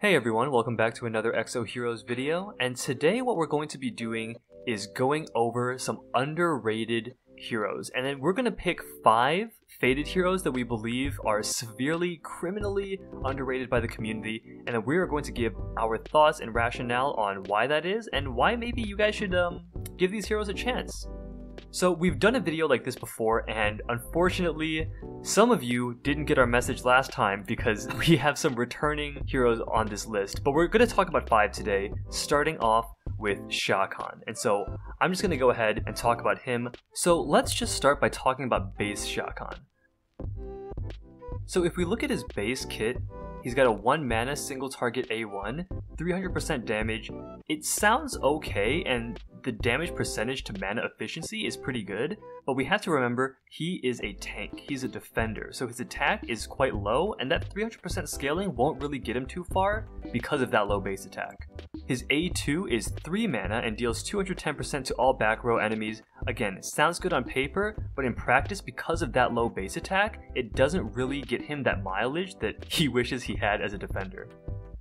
Hey everyone, welcome back to another Exo Heroes video, and today what we're going to be doing is going over some underrated heroes, and then we're going to pick 5 faded heroes that we believe are severely, criminally underrated by the community, and then we are going to give our thoughts and rationale on why that is, and why maybe you guys should give these heroes a chance. So we've done a video like this before, and unfortunately, some of you didn't get our message last time because we have some returning heroes on this list. But we're going to talk about 5 today, starting off with Xiakhan. And so I'm just going to go ahead and talk about him. So let's just start by talking about base Xiakhan. So if we look at his base kit, he's got a 1 mana single target A1, 300% damage. It sounds okay, and the damage percentage to mana efficiency is pretty good, but we have to remember he is a tank, he's a defender, so his attack is quite low, and that 300% scaling won't really get him too far because of that low base attack. His A2 is 3 mana and deals 210% to all back row enemies. Again, it sounds good on paper, but in practice, because of that low base attack, it doesn't really get him that mileage that he wishes he had as a defender.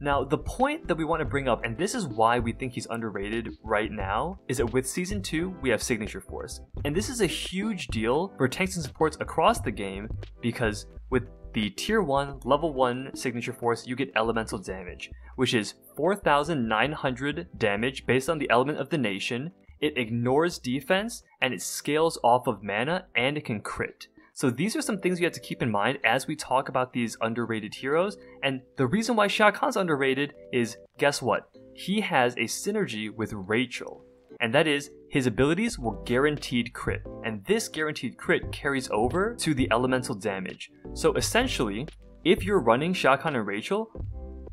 Now, the point that we want to bring up, and this is why we think he's underrated right now, is that with Season 2, we have Signature Force. And this is a huge deal for tanks and supports across the game, because with the Tier 1, Level 1 Signature Force, you get Elemental Damage, which is 4,900 damage based on the element of the nation. It ignores defense, and it scales off of mana, and it can crit. So these are some things you have to keep in mind as we talk about these underrated heroes, and the reason why Xiakhan's underrated is, guess what? He has a synergy with Rachel, and that is, his abilities will guaranteed crit, and this guaranteed crit carries over to the elemental damage. So essentially, if you're running Xiakhan and Rachel,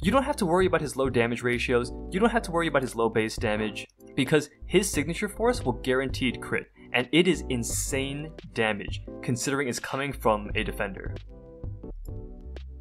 you don't have to worry about his low damage ratios, you don't have to worry about his low base damage, because his signature force will guaranteed crit. And it is insane damage, considering it's coming from a defender.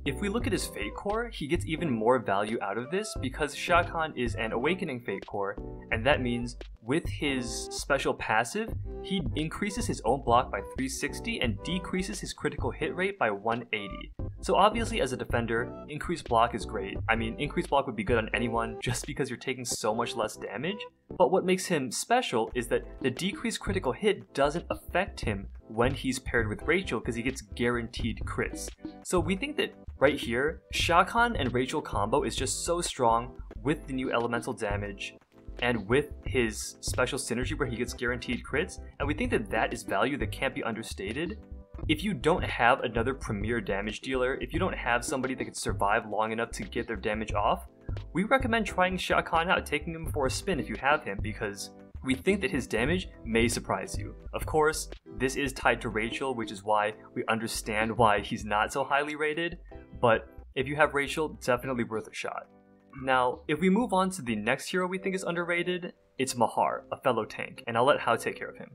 If we look at his Fatecores, he gets even more value out of this because Xiakhan is an Awakening Fatecores, and that means with his special passive, he increases his own block by 360 and decreases his critical hit rate by 180. So obviously as a defender, increased block is great. I mean, increased block would be good on anyone just because you're taking so much less damage. But what makes him special is that the decreased critical hit doesn't affect him when he's paired with Rachel because he gets guaranteed crits. So we think that right here, Xiakhan and Rachel combo is just so strong with the new elemental damage and with his special synergy where he gets guaranteed crits, and we think that that is value that can't be understated. If you don't have another premier damage dealer, if you don't have somebody that can survive long enough to get their damage off, we recommend trying Xiakhan out, taking him for a spin if you have him, because we think that his damage may surprise you. Of course, this is tied to Rachel, which is why we understand why he's not so highly rated, but if you have Rachel, definitely worth a shot. Now, if we move on to the next hero we think is underrated, it's Mahar, a fellow tank, and I'll let Hao take care of him.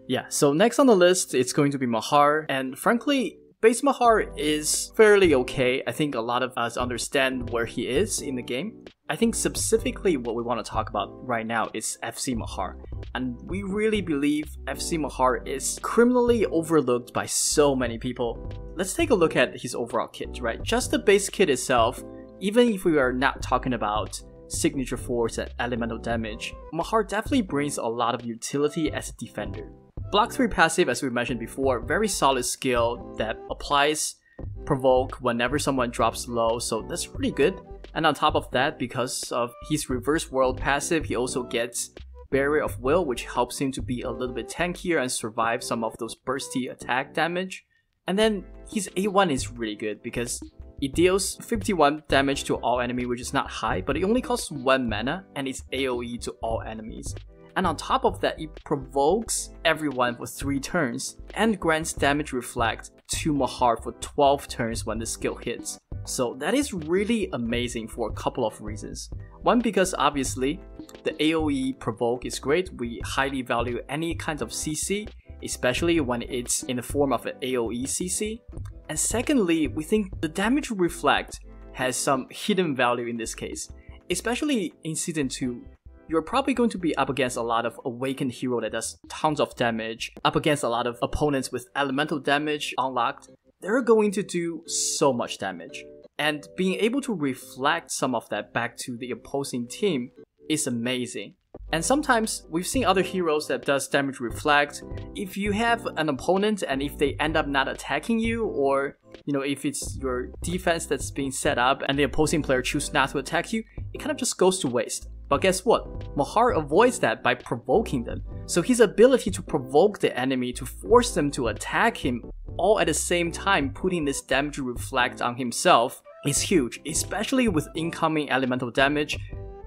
Yeah, so next on the list, it's going to be Mahar, and frankly, base Mahar is fairly okay. I think a lot of us understand where he is in the game. I think specifically what we want to talk about right now is FC Mahar, and we really believe FC Mahar is criminally overlooked by so many people. Let's take a look at his overall kit, right? Just the base kit itself, even if we are not talking about signature force and elemental damage, Mahar definitely brings a lot of utility as a defender. Block 3 passive, as we mentioned before, very solid skill that applies provoke whenever someone drops low, so that's pretty good. And on top of that, because of his reverse world passive, he also gets Barrier of Will, which helps him to be a little bit tankier and survive some of those bursty attack damage. And then his A1 is really good because it deals 51 damage to all enemy, which is not high, but it only costs 1 mana and it's AoE to all enemies. And on top of that, it provokes everyone for 3 turns and grants damage reflect to Mahar for 12 turns when the skill hits. So that is really amazing for a couple of reasons. One, because obviously the AoE provoke is great. We highly value any kind of CC, especially when it's in the form of an AoE CC. And secondly, we think the damage reflect has some hidden value in this case, especially in Season 2. You're probably going to be up against a lot of awakened hero that does tons of damage, up against a lot of opponents with elemental damage unlocked. They're going to do so much damage. and being able to reflect some of that back to the opposing team is amazing. And sometimes we've seen other heroes that does damage reflect. If you have an opponent and if they end up not attacking you, or if it's your defense that's being set up and the opposing player chooses not to attack you, it kind of just goes to waste. But guess what? Mahar avoids that by provoking them. So his ability to provoke the enemy, to force them to attack him, all at the same time putting this damage reflect on himself, is huge, especially with incoming elemental damage.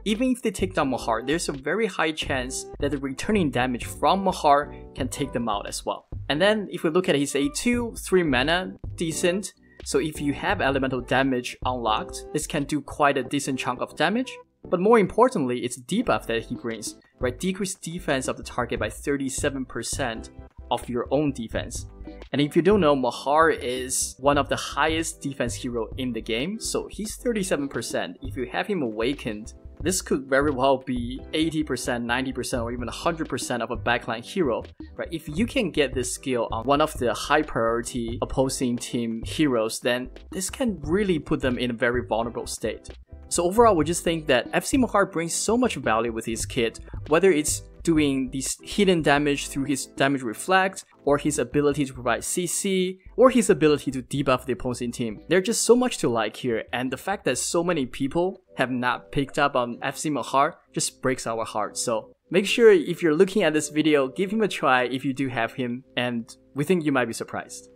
Even if they take down Mahar, there's a very high chance that the returning damage from Mahar can take them out as well. And then if we look at his A2, 3 mana, decent. So if you have elemental damage unlocked, this can do quite a decent chunk of damage. But more importantly, it's debuff that he brings, right? Decrease defense of the target by 37% of your own defense. And if you don't know, Mahar is one of the highest defense hero in the game, so he's 37%. If you have him awakened, this could very well be 80%, 90%, or even 100% of a backline hero, right? If you can get this skill on one of the high priority opposing team heroes, then this can really put them in a very vulnerable state. So overall, we just think that FC Mahar brings so much value with his kit, whether it's doing these hidden damage through his damage reflect, or his ability to provide CC, or his ability to debuff the opposing team. There's just so much to like here, and the fact that so many people have not picked up on FC Mahar just breaks our heart. So make sure if you're looking at this video, give him a try if you do have him, and we think you might be surprised.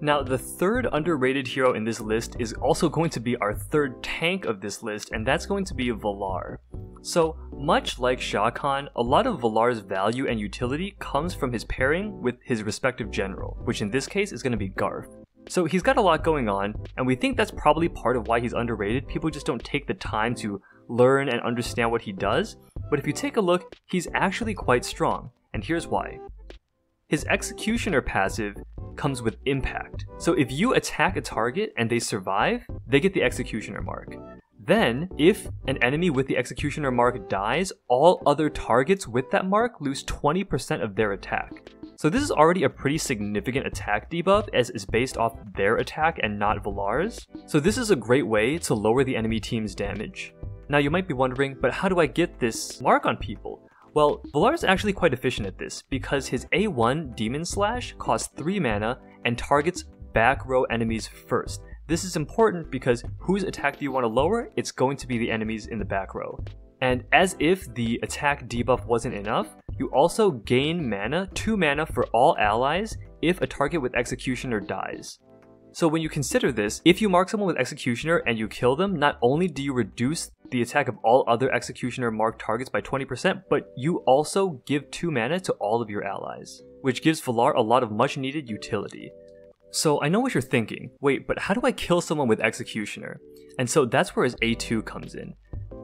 Now, the third underrated hero in this list is also going to be our third tank of this list, and that's going to be Valarr. So, much like Xiakhan, a lot of Valarr's value and utility comes from his pairing with his respective general, which in this case is going to be Garth. So he's got a lot going on, and we think that's probably part of why he's underrated. People just don't take the time to learn and understand what he does, but if you take a look, he's actually quite strong, and here's why. His Executioner passive comes with impact. So if you attack a target and they survive, they get the Executioner mark. Then, if an enemy with the Executioner mark dies, all other targets with that mark lose 20% of their attack. So this is already a pretty significant attack debuff, as it's based off their attack and not Valarr's. So this is a great way to lower the enemy team's damage. Now you might be wondering, but how do I get this mark on people? Well, Valarr is actually quite efficient at this, because his A1 Demon Slash costs 3 mana and targets back row enemies first. This is important because whose attack do you want to lower? It's going to be the enemies in the back row. And as if the attack debuff wasn't enough, you also gain mana, 2 mana for all allies if a target with Executioner dies. So when you consider this, if you mark someone with Executioner and you kill them, not only do you reduce the attack of all other Executioner marked targets by 20%, but you also give 2 mana to all of your allies, which gives Valarr a lot of much needed utility. So I know what you're thinking, wait, but how do I kill someone with Executioner? And so that's where his A2 comes in.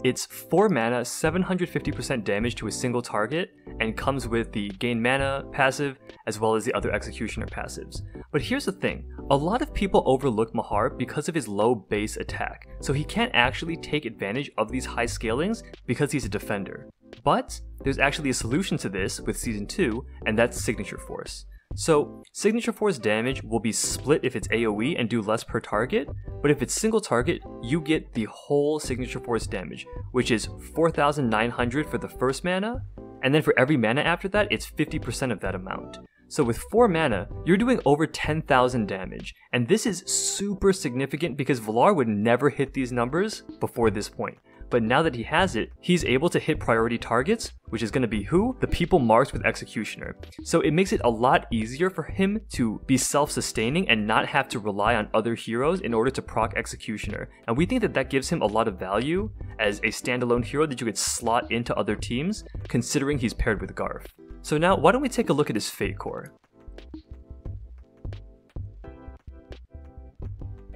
It's 4 mana, 750% damage to a single target, and comes with the gain mana passive, as well as the other Executioner passives. But here's the thing, a lot of people overlook Mahar because of his low base attack, so he can't actually take advantage of these high scalings because he's a defender. But there's actually a solution to this with Season 2, and that's Signature Force. So, Signature Force damage will be split if it's AoE and do less per target, but if it's single target, you get the whole Signature Force damage, which is 4,900 for the first mana, and then for every mana after that, it's 50% of that amount. So with 4 mana, you're doing over 10,000 damage, and this is super significant because Valarr would never hit these numbers before this point. But now that he has it, he's able to hit priority targets, which is going to be who? The people marked with Executioner. So it makes it a lot easier for him to be self-sustaining and not have to rely on other heroes in order to proc Executioner. And we think that that gives him a lot of value as a standalone hero that you could slot into other teams, considering he's paired with Garth. So now, why don't we take a look at his Fatecores?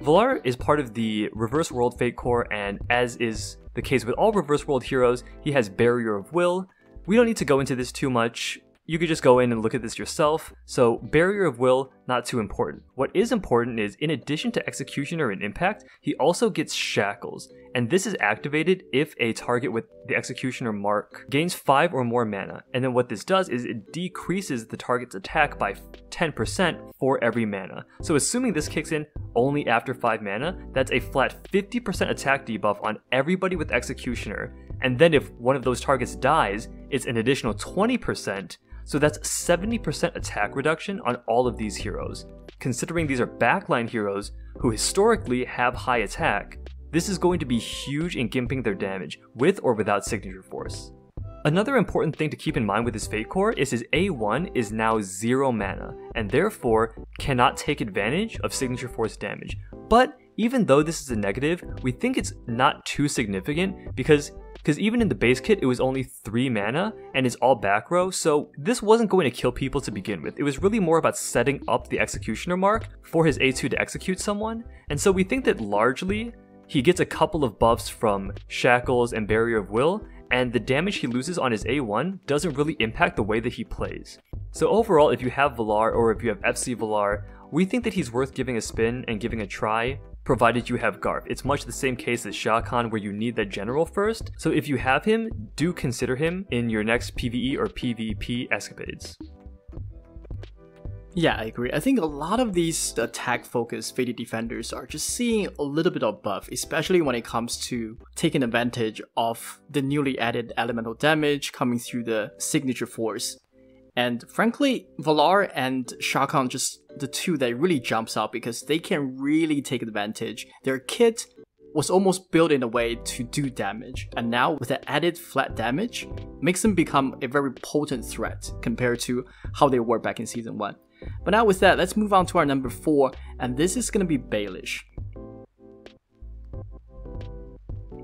Valarr is part of the Reverse World Fatecores, and as is the case with all Reverse World heroes, he has Barrier of Will. We don't need to go into this too much. You could just go in and look at this yourself. So Barrier of Will, not too important. What is important is, in addition to Executioner and Impact, he also gets Shackles. and this is activated if a target with the Executioner mark gains 5 or more mana. And then what this does is it decreases the target's attack by 10% for every mana. So assuming this kicks in only after 5 mana, that's a flat 50% attack debuff on everybody with Executioner. And then if one of those targets dies, it's an additional 20%, so that's 70% attack reduction on all of these heroes. Considering these are backline heroes who historically have high attack, this is going to be huge in gimping their damage, with or without Signature Force. Another important thing to keep in mind with his Fatecore is his A1 is now 0 mana, and therefore cannot take advantage of Signature Force damage. But even though this is a negative, we think it's not too significant because even in the base kit it was only 3 mana and it's all back row, so this wasn't going to kill people to begin with. It was really more about setting up the Executioner mark for his A2 to execute someone, and so we think that largely he gets a couple of buffs from Shackles and Barrier of Will, and the damage he loses on his A1 doesn't really impact the way that he plays. So overall, if you have Valarr or if you have FC Valarr, we think that he's worth giving a spin and giving a try, provided you have Garf. It's much the same case as Xiakhan where you need that general first, so if you have him, do consider him in your next PvE or PvP escapades. Yeah, I agree. I think a lot of these attack-focused Faded Defenders are just seeing a little bit of buff, especially when it comes to taking advantage of the newly added elemental damage coming through the Signature Force. And frankly, Valarr and Xiakhan just the two that really jumps out because they can really take advantage. Their kit was almost built in a way to do damage, and now with that added flat damage, makes them become a very potent threat compared to how they were back in Season 1. But now with that, let's move on to our number 4, and this is going to be Baileysh.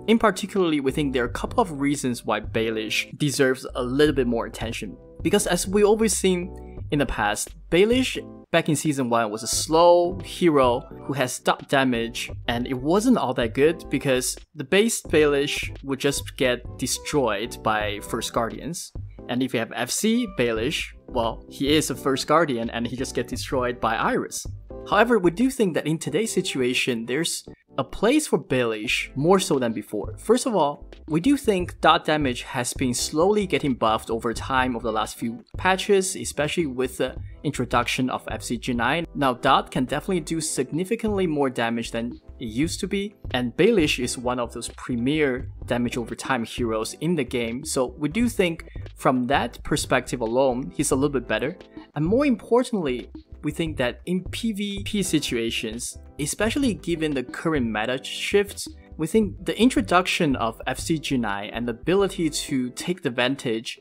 In particularly, we think there are a couple of reasons why Baileysh deserves a little bit more attention. Because as we always seen in the past, Baileysh back in Season 1 was a slow hero who has dot damage, and it wasn't all that good because the base Baileysh would just get destroyed by First Guardians. And if you have FC Baileysh, well, he is a First Guardian and he just gets destroyed by Iris. However, we do think that in today's situation, there's a place for Baileysh more so than before. First of all, we do think dot damage has been slowly getting buffed over time over the last few patches, especially with the introduction of FCG9. Now dot can definitely do significantly more damage than it used to be, and Baileysh is one of those premier damage over time heroes in the game, so we do think from that perspective alone, he's a little bit better. And more importantly, we think that in PvP situations, especially given the current meta shifts, we think the introduction of FCG9 and the ability to take advantage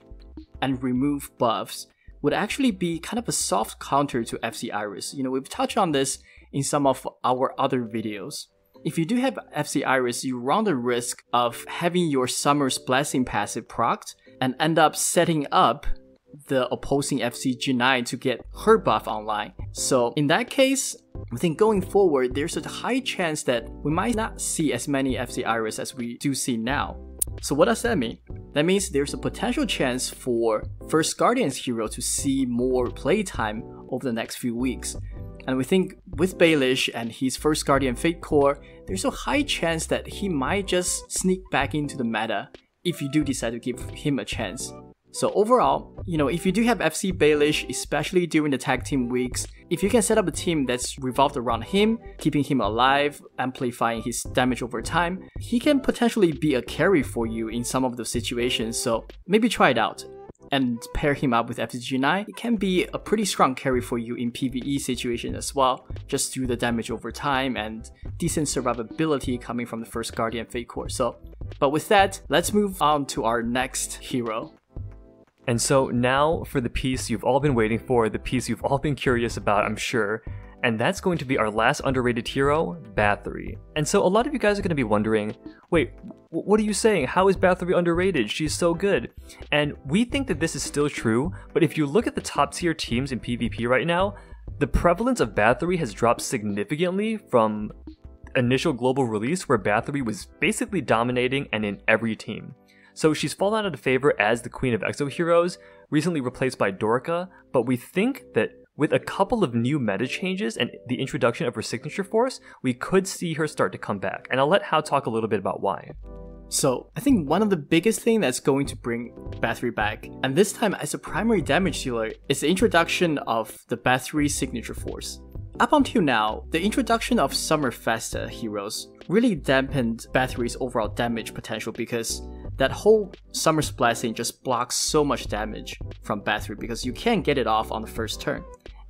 and remove buffs would actually be kind of a soft counter to FC Iris. You know, we've touched on this in some of our other videos. If you do have FC Iris, you run the risk of having your Summer's Blessing passive procced and end up setting up the opposing FCG9 to get her buff online. So in that case, I think going forward, there's a high chance that we might not see as many FC Iris as we do see now. So what does that mean? That means there's a potential chance for First Guardian's hero to see more playtime over the next few weeks. And we think with Baileysh and his First Guardian Fatecore, there's a high chance that he might just sneak back into the meta if you do decide to give him a chance. So overall, you know, if you do have FC Baileysh, especially during the tag team weeks, if you can set up a team that's revolved around him, keeping him alive, amplifying his damage over time, he can potentially be a carry for you in some of those situations, so maybe try it out. And pair him up with FCG9, it can be a pretty strong carry for you in PvE situations as well, just through the damage over time and decent survivability coming from the First Guardian Fatecore. So, but with that, let's move on to our next hero. And so now for the piece you've all been waiting for, the piece you've all been curious about, I'm sure, and that's going to be our last underrated hero, Bathory. And so a lot of you guys are going to be wondering, wait, what are you saying? How is Bathory underrated? She's so good. And we think that this is still true, but if you look at the top tier teams in PvP right now, the prevalence of Bathory has dropped significantly from initial global release where Bathory was basically dominating and in every team. So she's fallen out of favor as the queen of exo heroes, recently replaced by Dorka, but we think that with a couple of new meta changes and the introduction of her signature force, we could see her start to come back. And I'll let Hao talk a little bit about why. So, I think one of the biggest things that's going to bring Bathory back, and this time as a primary damage dealer, is the introduction of the Bathory signature force. Up until now, the introduction of Summer Festa heroes really dampened Bathory's overall damage potential because that whole Summer's Blessing just blocks so much damage from Bathory because you can't get it off on the first turn.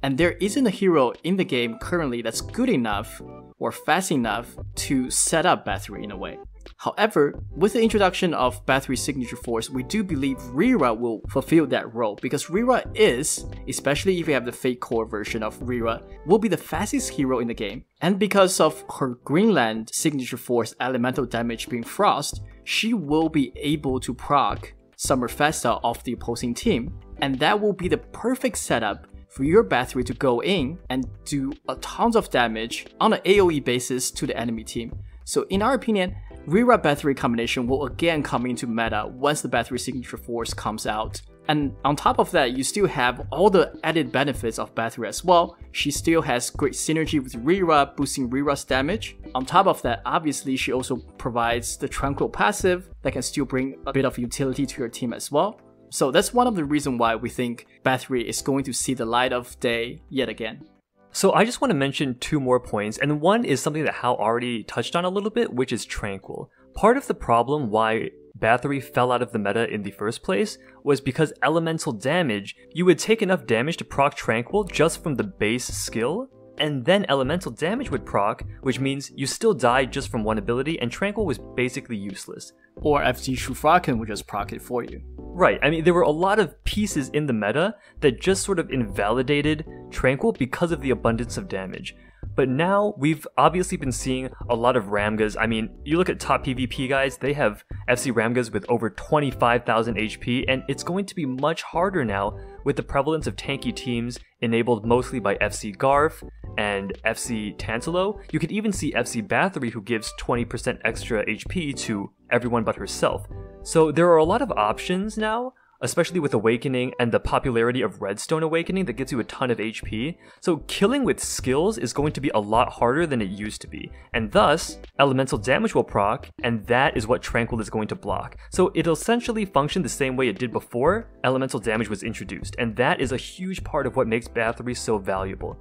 And there isn't a hero in the game currently that's good enough or fast enough to set up Bathory in a way. However, with the introduction of Bathory's signature force, we do believe Rira will fulfill that role because Rira is, especially if you have the Fatecores version of Rira, will be the fastest hero in the game. And because of her Greenland signature force elemental damage being Frost, she will be able to proc Summer Festa off the opposing team, and that will be the perfect setup for your Bathory to go in and do a tons of damage on an AoE basis to the enemy team. So in our opinion, Rira Bathory combination will again come into meta once the Bathory signature force comes out. And on top of that, you still have all the added benefits of Bathory as well. She still has great synergy with Rira, boosting Rira's damage. On top of that, obviously she also provides the Tranquil passive that can still bring a bit of utility to your team as well. So that's one of the reasons why we think Bathory is going to see the light of day yet again. So I just want to mention 2 more points, and one is something that Hal already touched on a little bit, which is Tranquil. Part of the problem why Bathory fell out of the meta in the first place was because elemental damage, you would take enough damage to proc Tranquil just from the base skill, and then elemental damage would proc, which means you still died just from one ability, and Tranquil was basically useless. Or FT Shufraken would just proc it for you. Right, I mean, there were a lot of pieces in the meta that just sort of invalidated Tranquil because of the abundance of damage. But now, we've obviously been seeing a lot of Ramgas. I mean, you look at top PvP guys, they have FC Ramgas with over 25,000 HP, and it's going to be much harder now with the prevalence of tanky teams enabled mostly by FC Garf and FC Tantalo. You could even see FC Bathory, who gives 20% extra HP to everyone but herself. So there are a lot of options now, especially with Awakening and the popularity of Redstone Awakening that gives you a ton of HP. So killing with skills is going to be a lot harder than it used to be, and thus elemental damage will proc, and that is what Tranquil is going to block. So it'll essentially function the same way it did before elemental damage was introduced, and that is a huge part of what makes Bathory so valuable.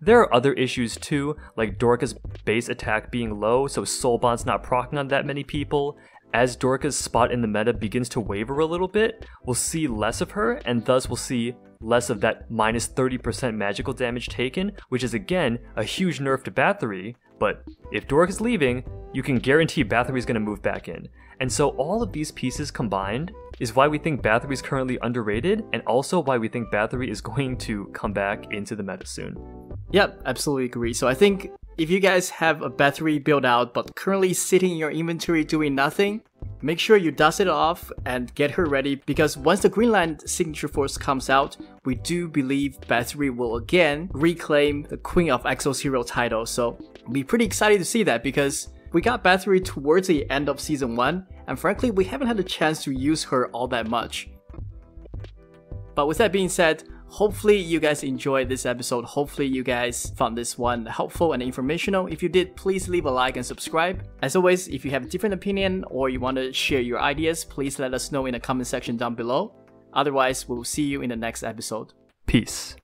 There are other issues too, like Dorka's base attack being low, so Soulbond's not proccing on that many people. As Dorka's spot in the meta begins to waver a little bit, we'll see less of her, and thus we'll see less of that minus 30% magical damage taken, which is again a huge nerf to Bathory, but if Dorka's leaving, you can guarantee Bathory's going to move back in. And so all of these pieces combined is why we think Bathory is currently underrated, and also why we think Bathory is going to come back into the meta soon. Yep, absolutely agree. So I think if you guys have a Bathory build out but currently sitting in your inventory doing nothing, make sure you dust it off and get her ready, because once the Greenland signature force comes out, we do believe Bathory will again reclaim the Queen of Exos hero title. So be pretty excited to see that, because we got Bathory towards the end of Season 1, and frankly we haven't had a chance to use her all that much. But with that being said, hopefully you guys enjoyed this episode. Hopefully you guys found this one helpful and informational. If you did, please leave a like and subscribe. As always, if you have a different opinion or you want to share your ideas, please let us know in the comment section down below. Otherwise, we'll see you in the next episode. Peace.